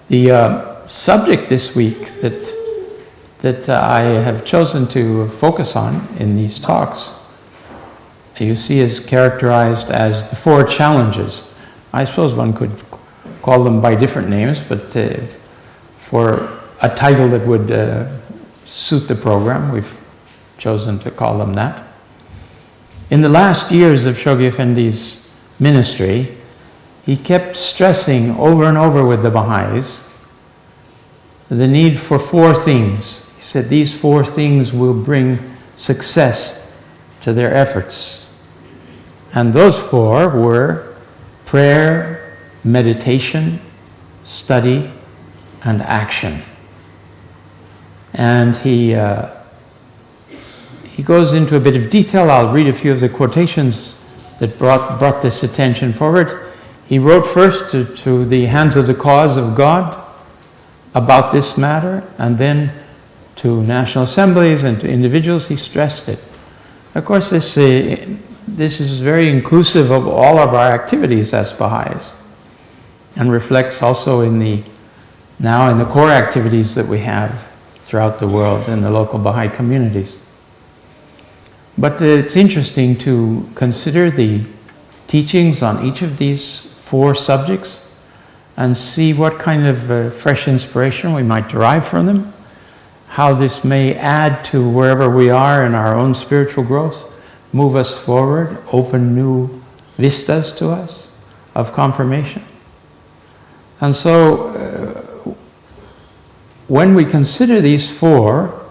The subject this week that I have chosen to focus on in these talks, you see, is characterized as the 4 challenges. I suppose one could call them by different names, but for a title that would suit the program, we've chosen to call them that. In the last years of Shoghi Effendi's ministry, he kept stressing over and over with the Baha'is the need for 4 things. He said these 4 things will bring success to their efforts. And those 4 were prayer, meditation, study, and action. And he goes into a bit of detail. I'll read a few of the quotations that brought this attention forward. He wrote first to the hands of the cause of God about this matter, and then to national assemblies and to individuals. He stressed it. Of course, this is very inclusive of all of our activities as Baha'is, and reflects also in the core activities that we have throughout the world in the local Baha'i communities. But it's interesting to consider the teachings on each of these 4 subjects and see what kind of fresh inspiration we might derive from them, how this may add to wherever we are in our own spiritual growth, move us forward, open new vistas to us of confirmation. And so when we consider these 4,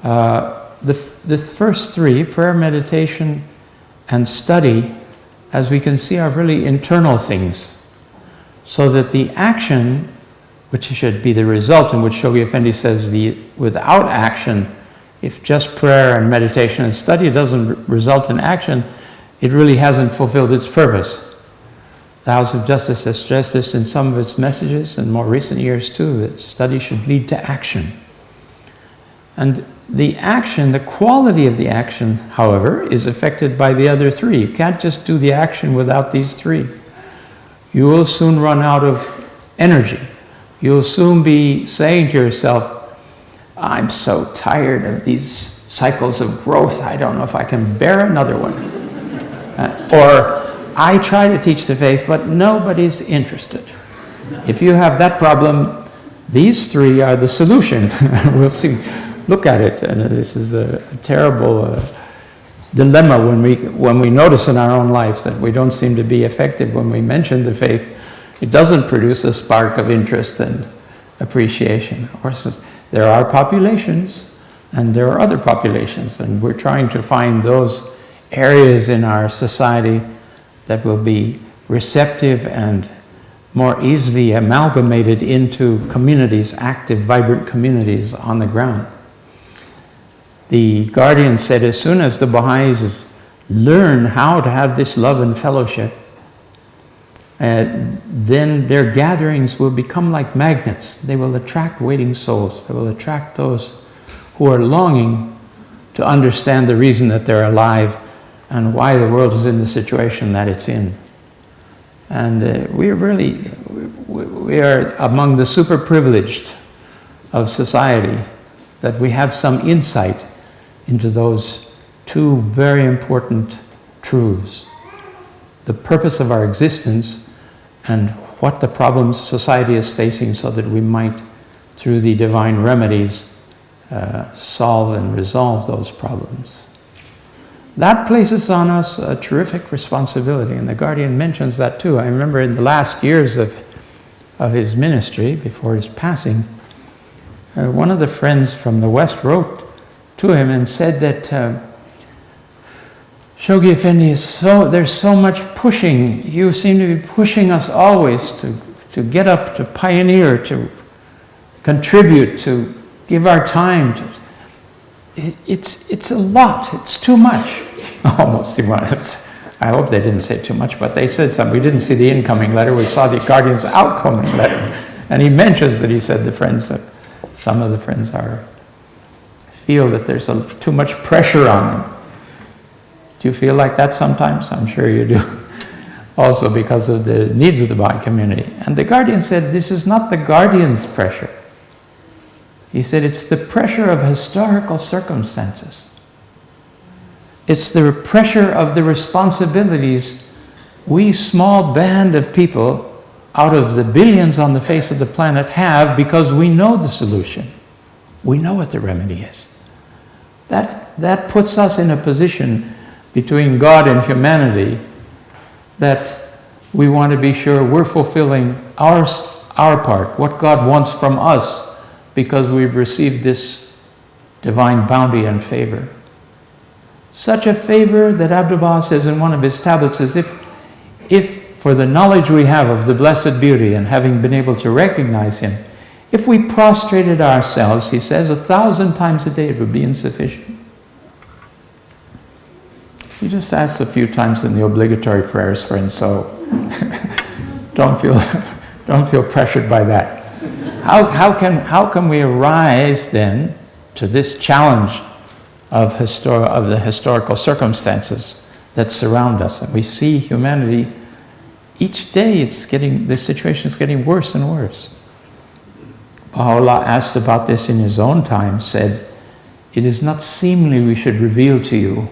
the first 3, prayer, meditation, and study, as we can see, are really internal things. So that the action, which should be the result, in which Shoghi Effendi says without action, if just prayer and meditation and study doesn't result in action, it really hasn't fulfilled its purpose. The House of Justice has stressed this in some of its messages in more recent years too, that study should lead to action. And the action, the quality of the action, however, is affected by the other 3. You can't just do the action without these 3. You will soon run out of energy. You'll soon be saying to yourself, I'm so tired of these cycles of growth, I don't know if I can bear another one. Or, I try to teach the faith, but nobody's interested. If you have that problem, these 3 are the solution. We'll see. Look at it, and this is a terrible dilemma when we notice in our own life that we don't seem to be effective when we mention the faith. It doesn't produce a spark of interest and appreciation. Of course, there are populations, and there are other populations, and we're trying to find those areas in our society that will be receptive and more easily amalgamated into communities, active, vibrant communities on the ground. The Guardian said as soon as the Baha'is learn how to have this love and fellowship, then their gatherings will become like magnets. They will attract waiting souls. They will attract those who are longing to understand the reason that they're alive and why the world is in the situation that it's in. And we are among the super privileged of society, that we have some insight into those 2 very important truths: the purpose of our existence and what the problems society is facing, so that we might, through the divine remedies, solve and resolve those problems. That places on us a terrific responsibility, and the Guardian mentions that too. I remember in the last years of his ministry, before his passing, one of the friends from the West wrote to him and said that Shoghi Effendi there's so much pushing. You seem to be pushing us always to get up, to pioneer, to contribute, to give our time. It's a lot. It's too much. Almost too much. I hope they didn't say too much, but they said something. We didn't see the incoming letter. We saw the Guardian's outgoing letter. And he mentions that he said some of the friends feel that there's too much pressure on them. Do you feel like that sometimes? I'm sure you do. also because of the needs of the Baha'i community. And the Guardian said, this is not the Guardian's pressure. He said, it's the pressure of historical circumstances. It's the pressure of the responsibilities we small band of people out of the billions on the face of the planet have, because we know the solution. We know what the remedy is. That puts us in a position between God and humanity that we want to be sure we're fulfilling our part, what God wants from us, because we've received this divine bounty and favor. Such a favor that Abdu'l-Baha says in one of his tablets is if for the knowledge we have of the Blessed Beauty and having been able to recognize him, if we prostrated ourselves, he says, 1,000 times a day, it would be insufficient. He just asks a few times in the obligatory prayers, friends, so don't feel pressured by that. How can we arise then to this challenge of the historical circumstances that surround us? And we see humanity each day. The situation is getting worse and worse. Baha'u'llah asked about this in his own time, said, "It is not seemly we should reveal to you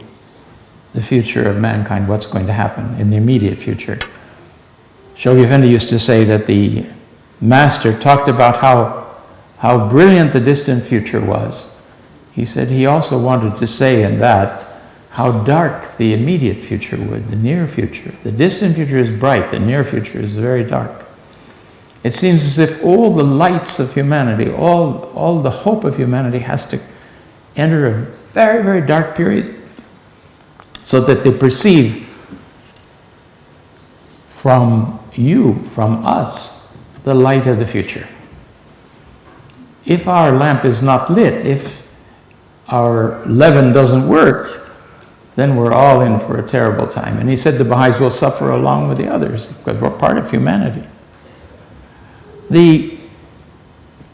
the future of mankind, what's going to happen in the immediate future." Shoghi Effendi used to say that the Master talked about how brilliant the distant future was. He said he also wanted to say in that how dark the immediate future would, the near future. The distant future is bright, the near future is very dark. It seems as if all the lights of humanity, all the hope of humanity has to enter a very, very dark period so that they perceive from you, from us, the light of the future. If our lamp is not lit, if our leaven doesn't work, then we're all in for a terrible time. And he said the Baha'is will suffer along with the others because we're part of humanity. The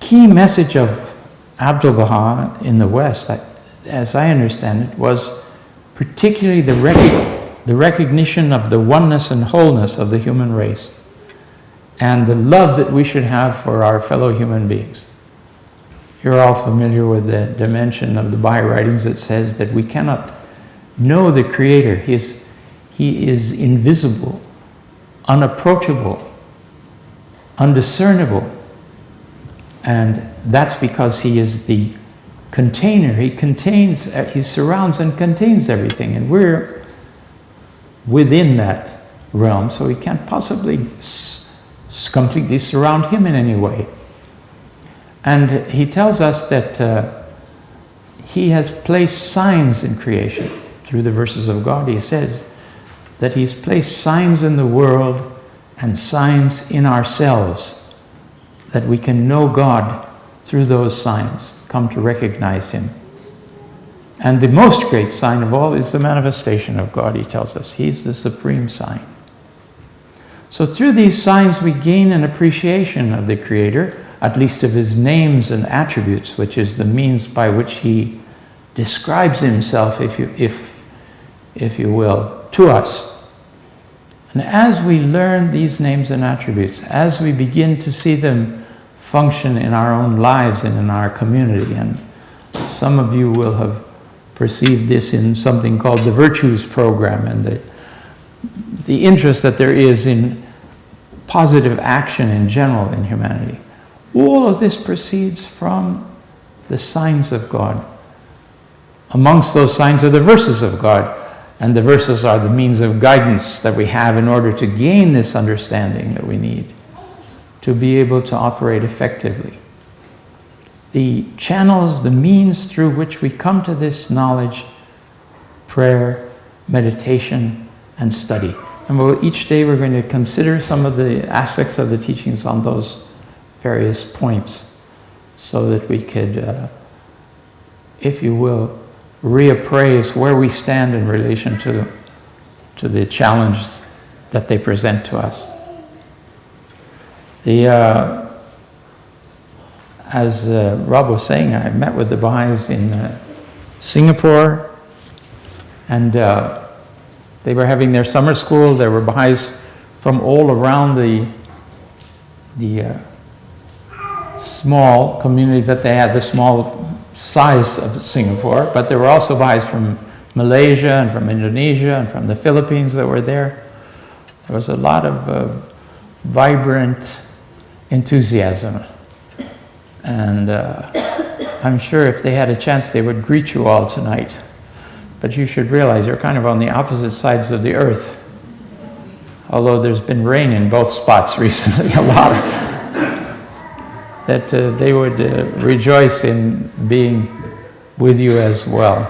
key message of Abdu'l-Baha in the West, as I understand it, was particularly the recognition of the oneness and wholeness of the human race and the love that we should have for our fellow human beings. You're all familiar with the dimension of the Baha'i writings that says that we cannot know the Creator. He is invisible, unapproachable, undiscernible. And that's because he is the container. He surrounds and contains everything. And we're within that realm, so we can't possibly completely surround him in any way. And he tells us that he has placed signs in creation. Through the verses of God, he says that he's placed signs in the world and signs in ourselves, that we can know God through those signs, come to recognize him. And the most great sign of all is the manifestation of God, he tells us. He's the supreme sign. So through these signs we gain an appreciation of the Creator, at least of his names and attributes, which is the means by which he describes himself, if you will, to us. And as we learn these names and attributes, as we begin to see them function in our own lives and in our community, and some of you will have perceived this in something called the Virtues Program, and the interest that there is in positive action in general in humanity. All of this proceeds from the signs of God. Amongst those signs are the verses of God, and the verses are the means of guidance that we have in order to gain this understanding that we need to be able to operate effectively. The channels, the means through which we come to this knowledge: prayer, meditation, and study. And each day we're going to consider some of the aspects of the teachings on those various points so that we could, if you will, reappraise where we stand in relation to the challenge that they present to us. As Rob was saying, I met with the Baha'is in Singapore, and they were having their summer school. There were Baha'is from all around the small community that they had, the small size of Singapore, but there were also Baha'is from Malaysia and from Indonesia and from the Philippines that were there. There was a lot of vibrant enthusiasm. And I'm sure if they had a chance, they would greet you all tonight. But you should realize you're kind of on the opposite sides of the earth. Although there's been rain in both spots recently, a lot of that they would rejoice in being with you as well.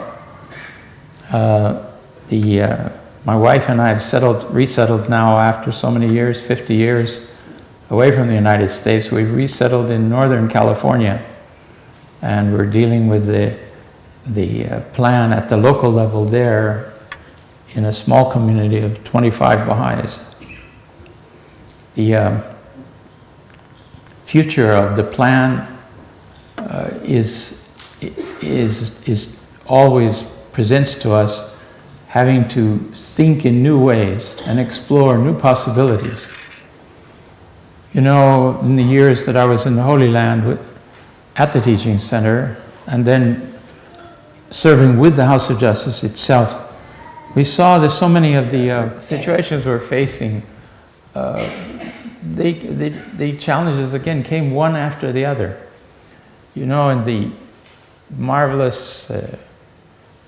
My wife and I have resettled now after so many years, 50 years away from the United States. We've resettled in Northern California, and we're dealing with the plan at the local level there in a small community of 25 Baha'is. The future of the plan is always presents to us having to think in new ways and explore new possibilities. You know, in the years that I was in the Holy Land at the Teaching Center, and then serving with the House of Justice itself, we saw that so many of the situations we're facing, the challenges again came one after the other. You know, in the marvelous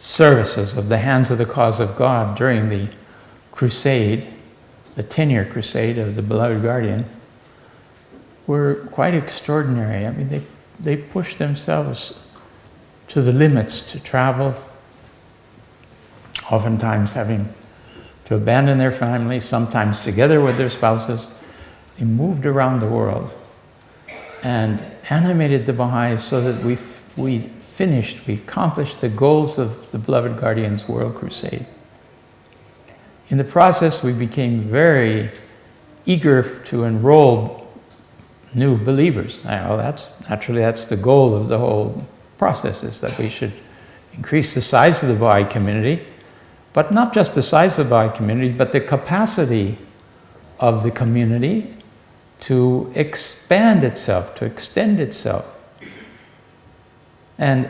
services of the Hands of the Cause of God during the crusade, the 10-year crusade of the Beloved Guardian, were quite extraordinary. I mean, they pushed themselves to the limits to travel, oftentimes having to abandon their families, sometimes together with their spouses. They moved around the world and animated the Baha'is so that we accomplished the goals of the Beloved Guardian's World Crusade. In the process, we became very eager to enroll new believers. Now, that's the goal of the whole process, is that we should increase the size of the Baha'i community, but not just the size of the Baha'i community, but the capacity of the community to expand itself, to extend itself. And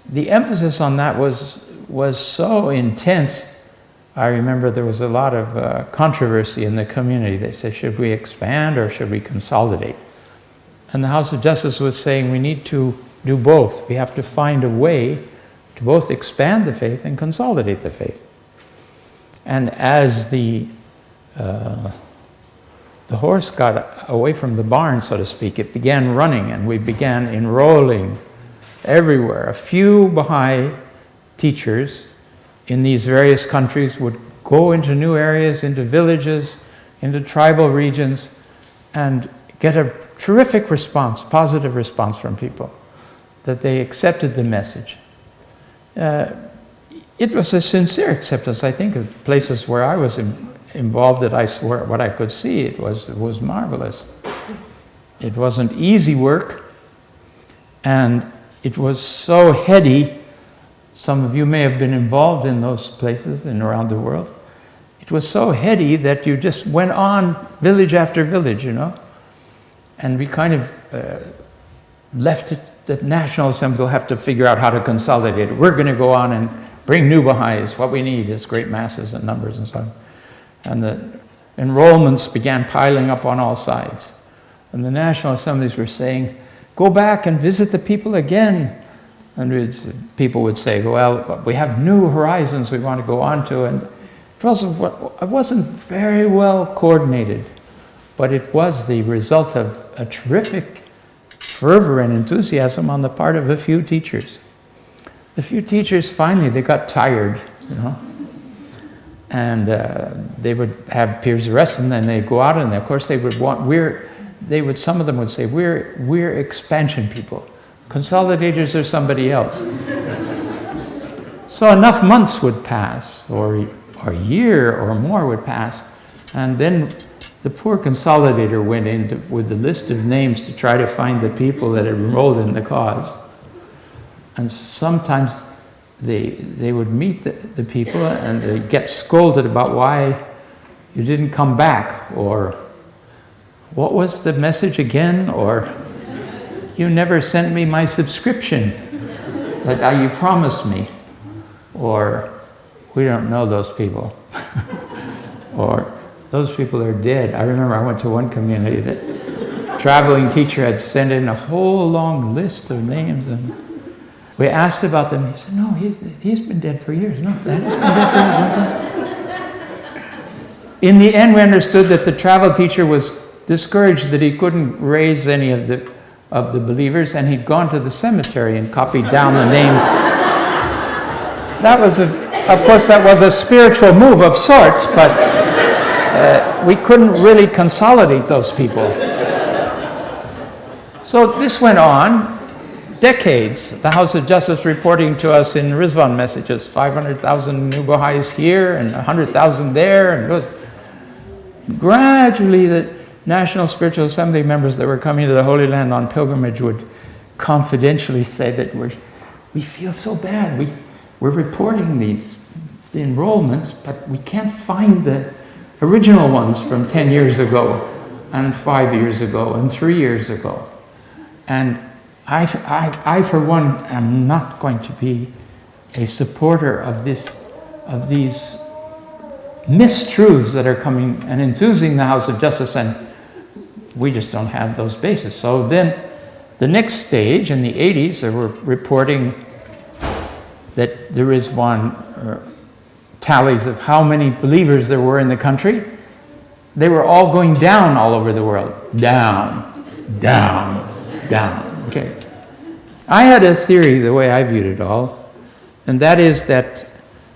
the emphasis on that was so intense. I remember there was a lot of controversy in the community. They said, should we expand or should we consolidate? And the House of Justice was saying we need to do both. We have to find a way to both expand the faith and consolidate the faith. And as the horse got away from the barn, so to speak, it began running, and we began enrolling everywhere. A few Baha'i teachers in these various countries would go into new areas, into villages, into tribal regions, and get a terrific response, positive response from people, that they accepted the message. It was a sincere acceptance, I think, of places where I was involved, that I swear what I could see, it was marvelous. It wasn't easy work, and it was so heady. Some of you may have been involved in those places and around the world. It was so heady that you just went on village after village, you know. And we kind of left it that National Assembly will have to figure out how to consolidate it. We're going to go on and bring new Baha'is. What we need is great masses and numbers and so on. And the enrollments began piling up on all sides. And the National Assemblies were saying, go back and visit the people again. And people would say, well, we have new horizons we want to go on to. And it wasn't very well coordinated, but it was the result of a terrific fervor and enthusiasm on the part of a few teachers. The few teachers, finally, they got tired, you know. And they would have peers arrested, and then they'd go out, and of course they would some of them would say, we're expansion people. Consolidators are somebody else. So enough months would pass, or a year or more would pass, and then the poor consolidator went in with the list of names to try to find the people that had enrolled in the cause. And sometimes they would meet the people, and they'd get scolded about why, you didn't come back, or what was the message again, or you never sent me my subscription that you promised me, or we don't know those people, or those people are dead. I remember I went to one community that traveling teacher had sent in a whole long list of names, and we asked about them. He said, no, he's been dead for years. No, that has been dead for years. In the end, we understood that the travel teacher was discouraged that he couldn't raise any of the believers, and he'd gone to the cemetery and copied down the names. That was, of course, that was a spiritual move of sorts, but we couldn't really consolidate those people. So this went on decades. The House of Justice reporting to us in Rizwan messages, 500,000 new Baha'is here and 100,000 there. And gradually the National Spiritual Assembly members that were coming to the Holy Land on pilgrimage would confidentially say that we feel so bad. We're reporting the enrollments, but we can't find the original ones from 10 years ago, and 5 years ago, and 3 years ago. And I, for one, am not going to be a supporter of these mistruths that are coming and enthusing the House of Justice, and we just don't have those bases. So then the next stage, in the 80s, they were reporting that there is tallies of how many believers there were in the country. They were all going down all over the world. Down, down, down. Okay. I had a theory, the way I viewed it all, and that is that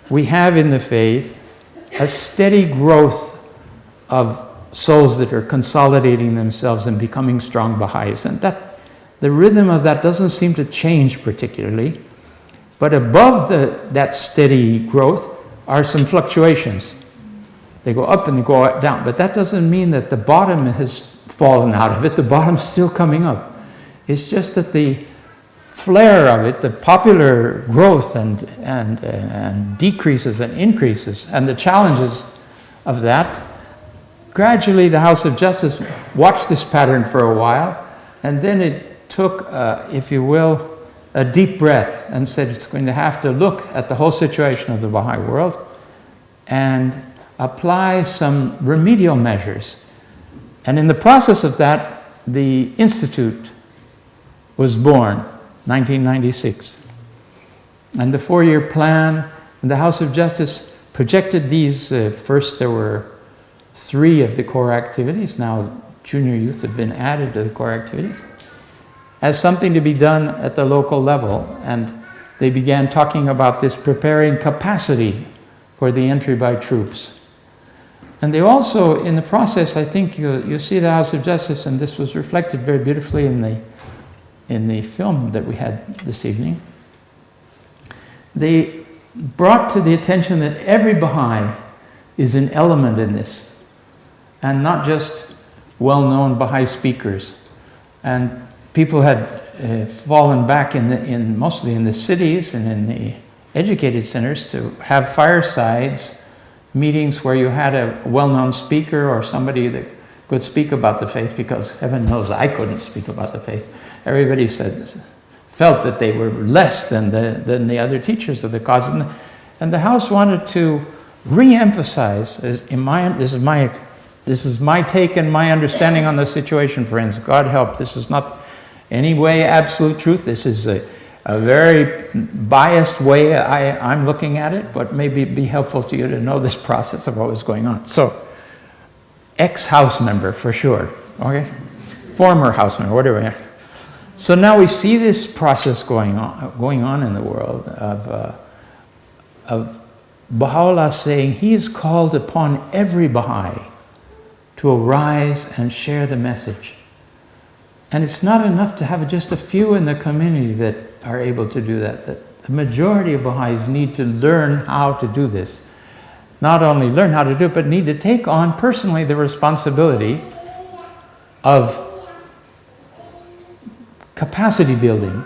we have in the faith a steady growth of souls that are consolidating themselves and becoming strong Baha'is. And that the rhythm of that doesn't seem to change particularly. But above that steady growth are some fluctuations. They go up and they go down. But that doesn't mean that the bottom has fallen out of it. The bottom's still coming up. It's just that the flare of it, the popular growth and decreases and increases, and the challenges of that, gradually the House of Justice watched this pattern for a while, and then it took, if you will, a deep breath and said it's going to have to look at the whole situation of the Baha'i world and apply some remedial measures. And in the process of that, the Institute was born, 1996. And the 4-year plan, and the House of Justice projected these, first there were 3 of the core activities, now junior youth have been added to the core activities, as something to be done at the local level. And they began talking about this preparing capacity for the entry by troops. And they also, in the process, I think you see the House of Justice, and this was reflected very beautifully in the film that we had this evening. They brought to the attention that every Baha'i is an element in this, and not just well-known Baha'i speakers. And people had fallen back mostly in the cities and in the educated centers to have firesides, meetings where you had a well-known speaker or somebody that could speak about the faith, because heaven knows I couldn't speak about the faith. Everybody felt that they were less than the other teachers of the cause. And the House wanted to re-emphasize, this is my take and my understanding on the situation, friends. God help, this is not any way absolute truth. This is a very biased way I'm looking at it, but maybe it'd be helpful to you to know this process of what was going on. So, ex-House member for sure, okay? Former House member, whatever. So now we see this process going on in the world of Baha'u'llah saying he is called upon every Baha'i to arise and share the message. And it's not enough to have just a few in the community that are able to do that. The majority of Baha'is need to learn how to do this. Not only learn how to do it, but need to take on personally the responsibility of capacity building,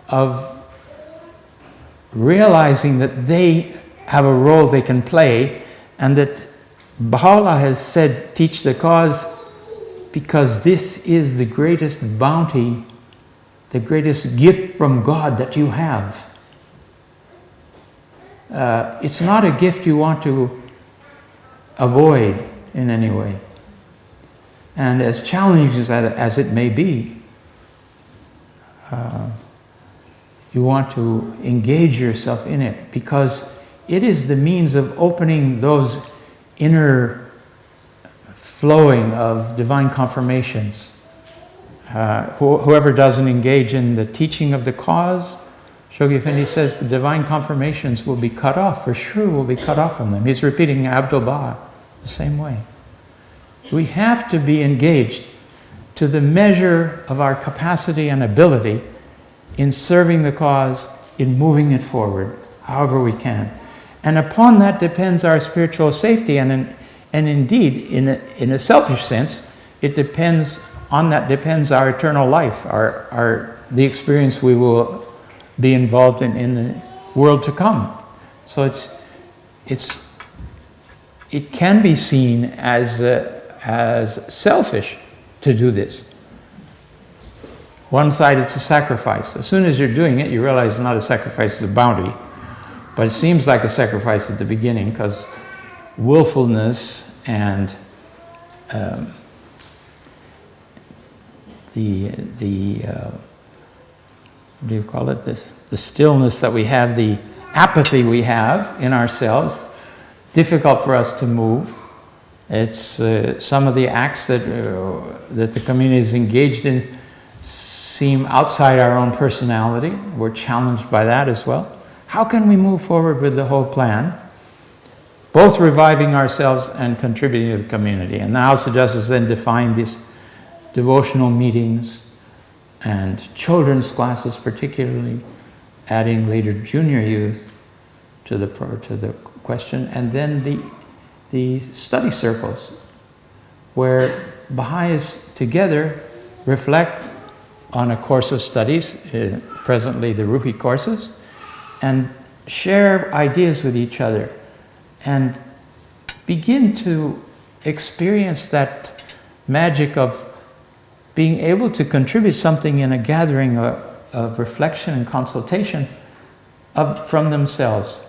of realizing that they have a role they can play, and that Baha'u'llah has said, teach the cause, because this is the greatest bounty, the greatest gift from God that you have. It's not a gift you want to avoid in any way. And as challenging as it may be, you want to engage yourself in it, because it is the means of opening those inner flowing of divine confirmations. Whoever doesn't engage in the teaching of the cause, Shoghi Effendi says the divine confirmations will be cut off, for sure will be cut off from them. He's repeating Abdu'l-Baha the same way. We have to be engaged to the measure of our capacity and ability in serving the cause, in moving it forward, however we can. And upon that depends our spiritual safety, and indeed, in a selfish sense, it depends on that depends our eternal life, the experience we will be involved in the world to come. So it can be seen as selfish to do this. One side, it's a sacrifice. As soon as you're doing it, you realize it's not a sacrifice, it's a bounty. But it seems like a sacrifice at the beginning, because willfulness and what do you call it? The stillness that we have, the apathy we have in ourselves, difficult for us to move. It's some of the acts that the community is engaged in seem outside our own personality. We're challenged by that as well. How can we move forward with the whole plan, both reviving ourselves and contributing to the community? And the House of Justice then defined these devotional meetings and children's classes, particularly adding later junior youth to the question, and then the study circles, where Baha'is together reflect on a course of studies, presently the Ruhi courses, and share ideas with each other and begin to experience that magic of being able to contribute something in a gathering of reflection and consultation from themselves.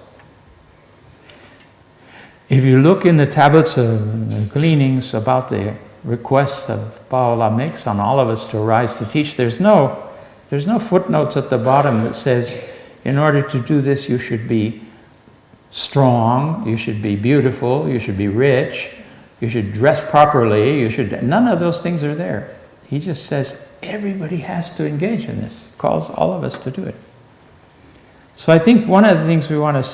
If you look in the tablets of gleanings about the requests of Baha'u'llah makes on all of us to arise to teach, there's no footnotes at the bottom that says, in order to do this, you should be strong, you should be beautiful, you should be rich, you should dress properly, none of those things are there. He just says everybody has to engage in this, calls all of us to do it. So I think one of the things we want to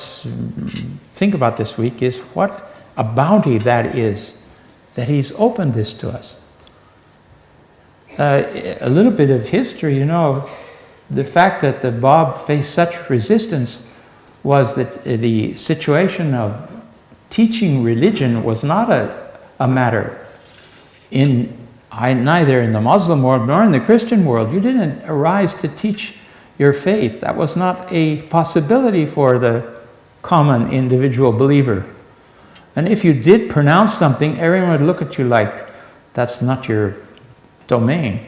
think about this week is what a bounty that is, that he's opened this to us. A little bit of history, the fact that the Bab faced such resistance was that the situation of teaching religion was not a matter neither in the Muslim world nor in the Christian world. You didn't arise to teach your faith. That was not a possibility for the common individual believer. And if you did pronounce something, everyone would look at you like, that's not your domain.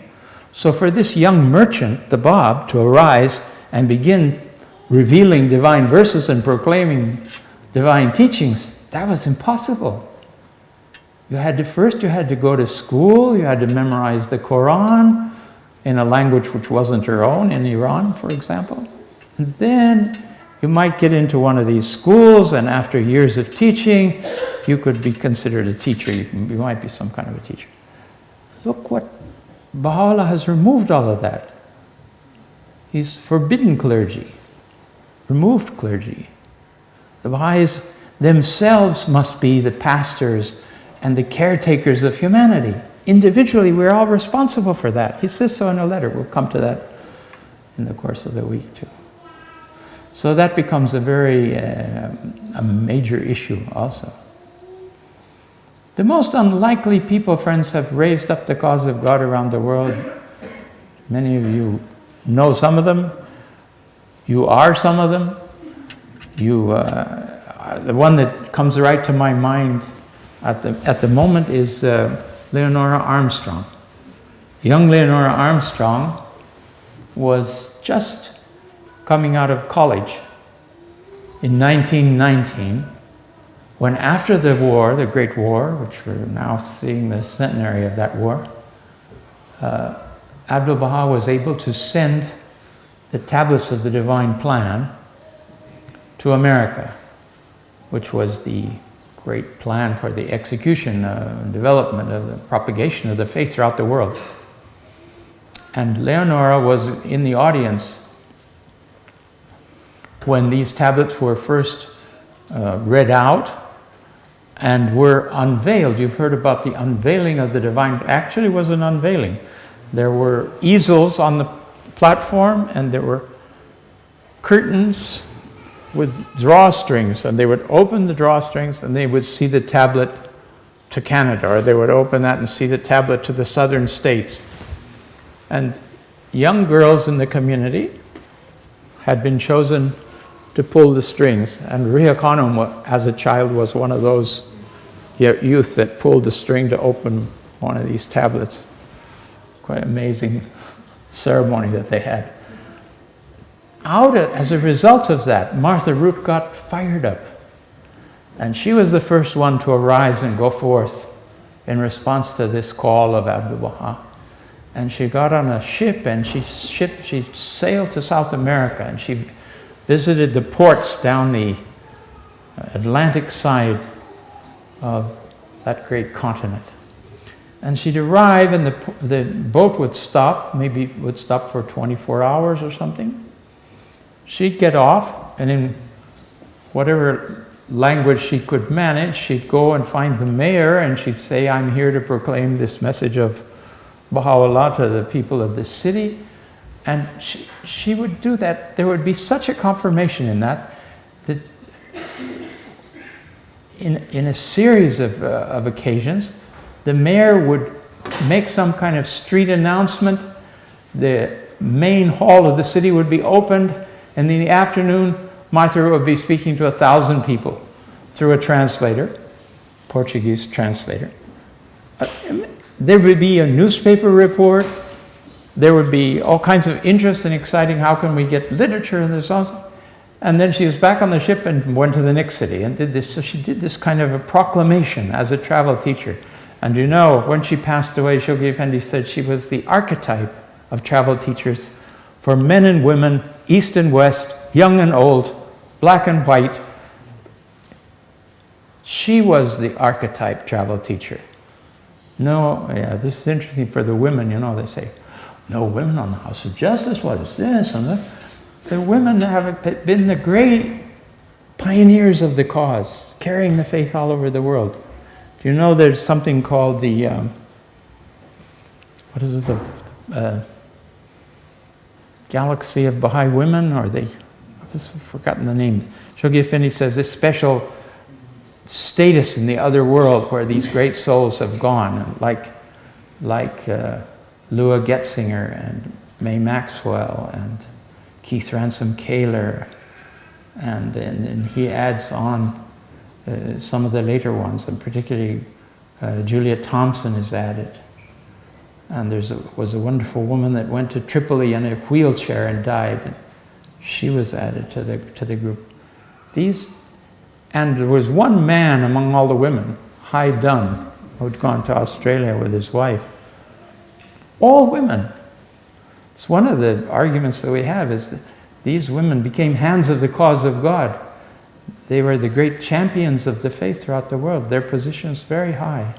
So for this young merchant, the Bab, to arise and begin revealing divine verses and proclaiming divine teachings, that was impossible. You had to go to school, you had to memorize the Quran in a language which wasn't your own, in Iran, for example. And then you might get into one of these schools, and after years of teaching, you could be considered a teacher. You might be some kind of a teacher. Look what Baha'u'llah has removed all of that. He's forbidden clergy, removed clergy. The Baha'is themselves must be the pastors and the caretakers of humanity. Individually, we're all responsible for that. He says so in a letter. We'll come to that in the course of the week too. So that becomes a very a major issue also. The most unlikely people, friends, have raised up the cause of God around the world. Many of you know some of them. You are some of them. The one that comes right to my mind at the moment is Leonora Armstrong. Young Leonora Armstrong was just coming out of college in 1919, when after the war, the Great War, which we're now seeing the centenary of that war, Abdu'l-Baha was able to send the tablets of the Divine Plan to America, which was the great plan for the execution and development of the propagation of the faith throughout the world. And Leonora was in the audience when these tablets were first read out and were unveiled. You've heard about the unveiling of the divine. Actually, it was an unveiling. There were easels on the platform, and there were curtains with drawstrings, and they would open the drawstrings and they would see the tablet to Canada, or they would open that and see the tablet to the southern states. And young girls in the community had been chosen to pull the strings, and Ria Khanum, as a child, was one of those youth that pulled the string to open one of these tablets. Quite amazing ceremony that they had. As a result of that, Martha Root got fired up, and she was the first one to arise and go forth in response to this call of Abdu'l-Baha. And she got on a ship, and she sailed to South America, and she visited the ports down the Atlantic side of that great continent. And she'd arrive, and the boat would stop, maybe would stop for 24 hours or something. She'd get off, and in whatever language she could manage, she'd go and find the mayor, and she'd say, "I'm here to proclaim this message of Baha'u'llah to the people of this city." And she would do that. There would be such a confirmation in that in a series of occasions, the mayor would make some kind of street announcement. The main hall of the city would be opened, and in the afternoon, Martha would be speaking to 1,000 people through a translator, Portuguese translator. There would be a newspaper report. There would be all kinds of interest and exciting, how can we get literature in this? And then she was back on the ship and went to the next city and did this. So she did this kind of a proclamation as a travel teacher. And you know, when she passed away, Shoghi Effendi said she was the archetype of travel teachers for men and women, east and west, young and old, black and white. She was the archetype travel teacher. No, yeah, this is interesting for the women, you know, they say, no women on the House of Justice, what is this? And that. The women have been the great pioneers of the cause, carrying the faith all over the world. Do you know there's something called the, what is it, the Galaxy of Baha'i Women, or I've just forgotten the name. Shoghi Effendi says this special status in the other world where these great souls have gone, like Lua Getzinger and Mae Maxwell and Keith Ransom Kaler, and he adds on some of the later ones, and particularly Juliet Thompson is added. And there was a wonderful woman that went to Tripoli in a wheelchair and died. And she was added to the group. And there was one man among all the women, Hai Dunn, who'd gone to Australia with his wife. All women. It's one of the arguments that we have is that these women became hands of the cause of God. They were the great champions of the faith throughout the world. Their position is very high.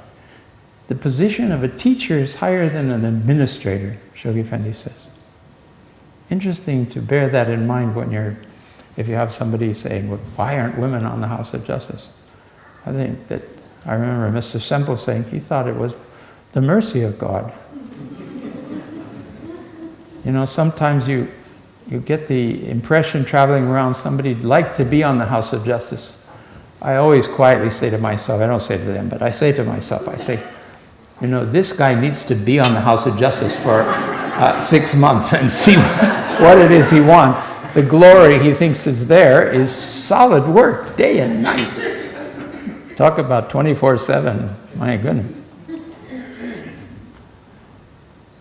The position of a teacher is higher than an administrator, Shoghi Effendi says. Interesting to bear that in mind if you have somebody saying, well, why aren't women on the House of Justice? I remember Mr. Semple saying he thought it was the mercy of God. You know, sometimes you get the impression traveling around somebody'd like to be on the House of Justice. I always quietly say to myself, I don't say to them, but I say to myself, I say, you know, this guy needs to be on the House of Justice for 6 months and see what it is he wants. The glory he thinks is there is solid work, day and night. Talk about 24/7. My goodness.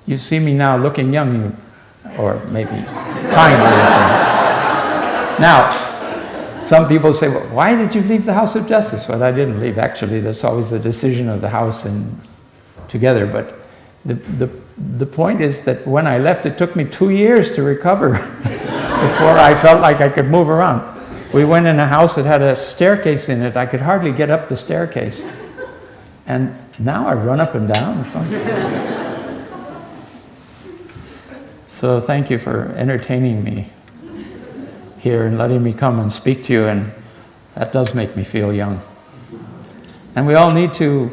You see me now looking young, or maybe kindly looking. Now, some people say, well, why did you leave the House of Justice? Well, I didn't leave. Actually, that's always a decision of the House and together. But the point is that when I left, it took me 2 years to recover before I felt like I could move around. We went in a house that had a staircase in it. I could hardly get up the staircase. And now I run up and down or something. So thank you for entertaining me here and letting me come and speak to you, and that does make me feel young. And we all need to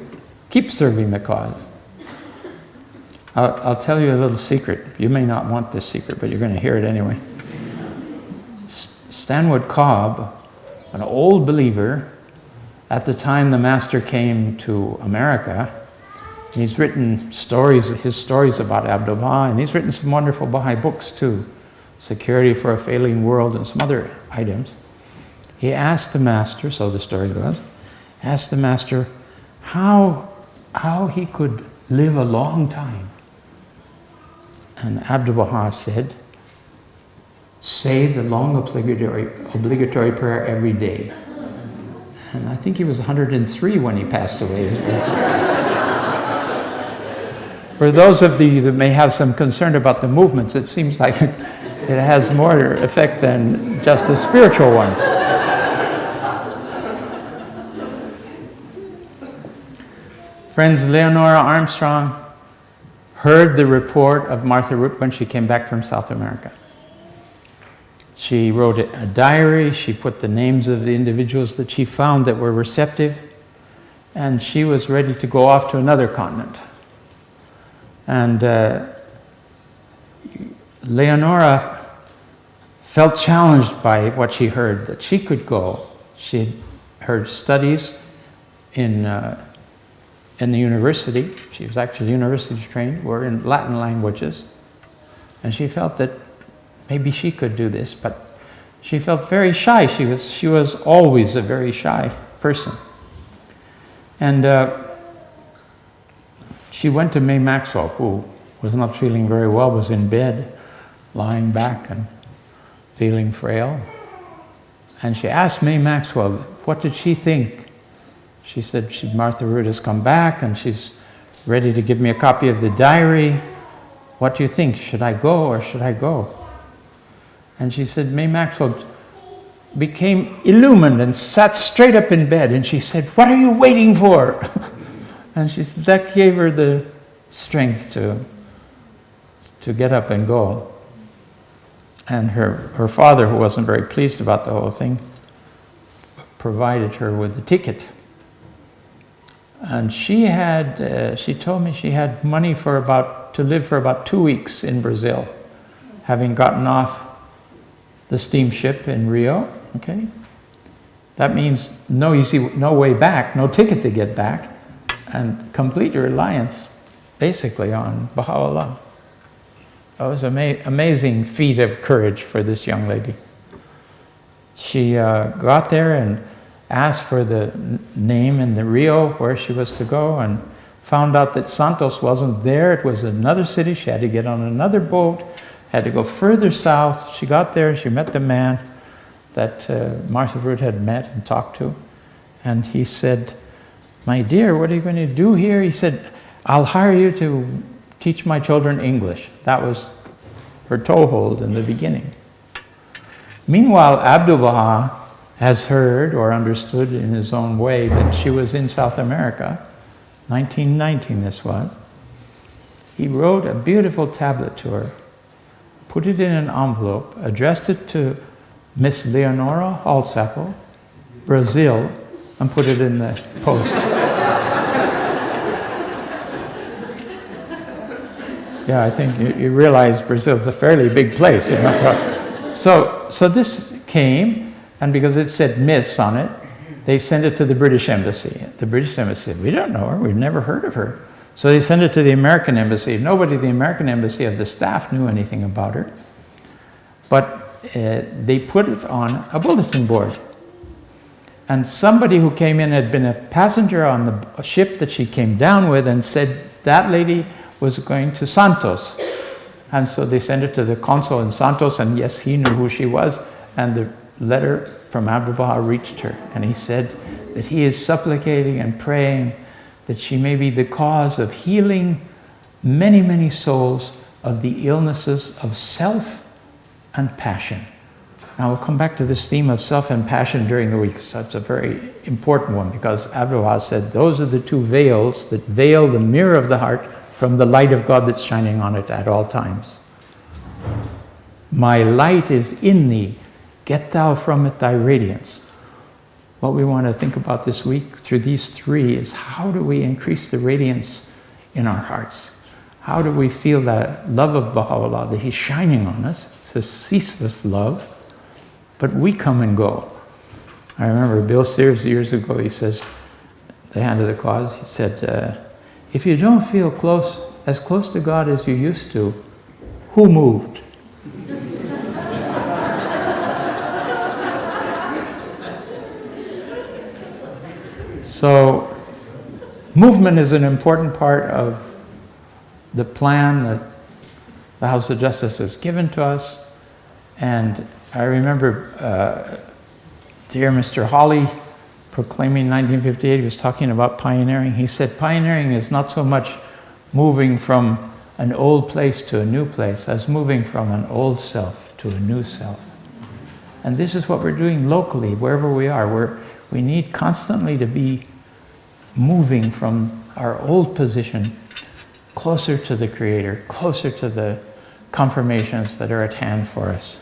keep serving the cause. I'll tell you a little secret. You may not want this secret, but you're going to hear it anyway. Stanwood Cobb, an old believer, at the time the Master came to America, he's written his stories about Abdu'l-Baha, and he's written some wonderful Baha'i books too, Security for a Failing World and some other items. He asked the Master, so the story goes, asked the Master how he could live a long time. And Abdu'l-Baha said, say the long obligatory prayer every day. And I think he was 103 when he passed away. For those of you that may have some concern about the movements, it seems like it has more effect than just a spiritual one. Friends, Leonora Armstrong heard the report of Martha Root when she came back from South America. She wrote a diary, she put the names of the individuals that she found that were receptive, and she was ready to go off to another continent. And Leonora felt challenged by what she heard, that she could go. She had heard studies in the university. She was actually university trained, were in Latin languages. And she felt that maybe she could do this, but she felt very shy. She was always a very shy person. And she went to May Maxwell, who was not feeling very well, was in bed, lying back and feeling frail. And she asked May Maxwell, what did she think? She said, Martha Root has come back and she's ready to give me a copy of the diary. What do you think? Should I go or should I go? And she said, May Maxwell became illumined and sat straight up in bed, and she said, what are you waiting for? And she said, that gave her the strength to get up and go. And her father, who wasn't very pleased about the whole thing, provided her with a ticket. And she told me she had money to live for about 2 weeks in Brazil, having gotten off the steamship in Rio, okay? That means no way back, no ticket to get back, and complete reliance, basically, on Baha'u'llah. That was an amazing feat of courage for this young lady. She got there and asked for the name in the Rio where she was to go, and found out that Santos wasn't there. It was another city. She had to get on another boat, had to go further south. She got there, she met the man that Martha Root had met and talked to. And he said, my dear, what are you going to do here? He said, I'll hire you to teach my children English. That was her toehold in the beginning. Meanwhile, Abdu'l-Baha has heard or understood in his own way that she was in South America, 1919 this was. He wrote a beautiful tablet to her, put it in an envelope, addressed it to Miss Leonora Halsapple, Brazil, and put it in the post. Yeah, I think you realize Brazil's a fairly big place. You know? So this came, and because it said Miss on it, they sent it to the British Embassy. The British Embassy said, we don't know her, we've never heard of her. So they sent it to the American Embassy. Nobody at the American Embassy of the staff knew anything about her. But they put it on a bulletin board. And somebody who came in had been a passenger on the ship that she came down with and said that lady was going to Santos. And so they sent her to the consul in Santos, and yes, he knew who she was, and the letter from Abdu'l-Baha reached her. And he said that he is supplicating and praying that she may be the cause of healing many, many souls of the illnesses of self and passion. Now we'll come back to this theme of self and passion during the week. So it's a very important one, because Abdu'l-Baha said those are the two veils that veil the mirror of the heart from the light of God that's shining on it at all times. My light is in thee, get thou from it thy radiance. What we want to think about this week through these three is, how do we increase the radiance in our hearts? How do we feel that love of Baha'u'llah, that he's shining on us? It's a ceaseless love. But we come and go. I remember Bill Sears years ago, he says, the hand of the cause, he said, if you don't feel as close to God as you used to, who moved? So, movement is an important part of the plan that the House of Justice has given to us. And I remember dear Mr. Hawley proclaiming in 1958, he was talking about pioneering. He said, pioneering is not so much moving from an old place to a new place as moving from an old self to a new self. And this is what we're doing locally, wherever we are. We need constantly to be moving from our old position closer to the Creator, closer to the confirmations that are at hand for us.